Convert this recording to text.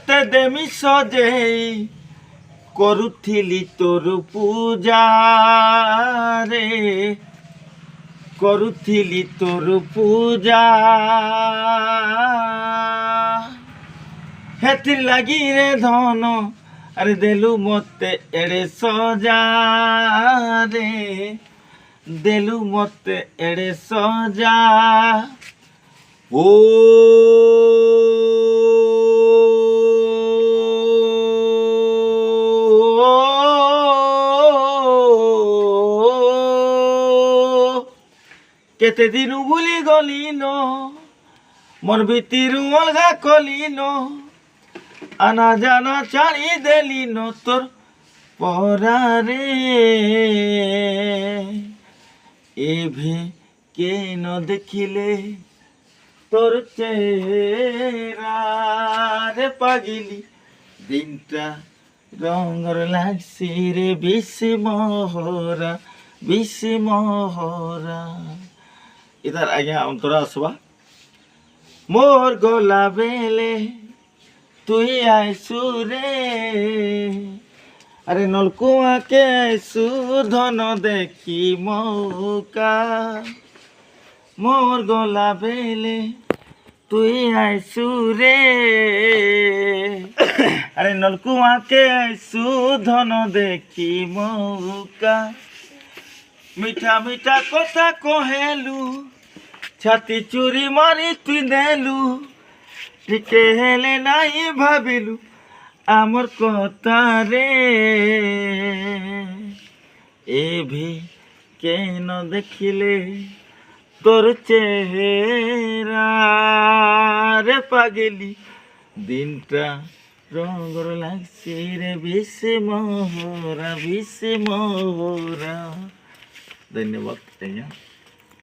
ততে দেমি সজেই করুথিলি তোর পূজা রে, করুথিলি তোর পূজা। হেতির লাগি রে ধন আরে দেলু মতে এড়ে সজা রে, দেলু মতে এড়ে সজা। ও কেতে দিনু ভুলি গলিন মন ভিতিরু অলগা কলিন, আনা জানা ছাড়ি দেলিন তোর পরারে। এভে কেন দেখিলে তোর চেহারা রে পাগিলি, দিনটা রঙর লাগছি রে বেশি মহরা, বেশি মহরা। ইধার আগে অন্তরা আসবা। মোর গলা বেলে তুই আইসু রে, আরে নলকুয়াকে আইসু ধন দেখি মৌকা। মোর গলা বেলে তুই আইসু রে, আরে নলকুয়াকে আইসু ধন দেখি মৌকা। মিঠা মিঠা কথা কহেলু, ছাতি চুরি মারি তুই দেলু, টিকে হেলে নাই ভাবিলু আমার কথা রে। এভি কেন দেখিলে তোর চেহারা রে পাগলি, দিনটা রঙর লাগছে রে বেশি মহরা, বেশি মহরা। ধন্যবাদ।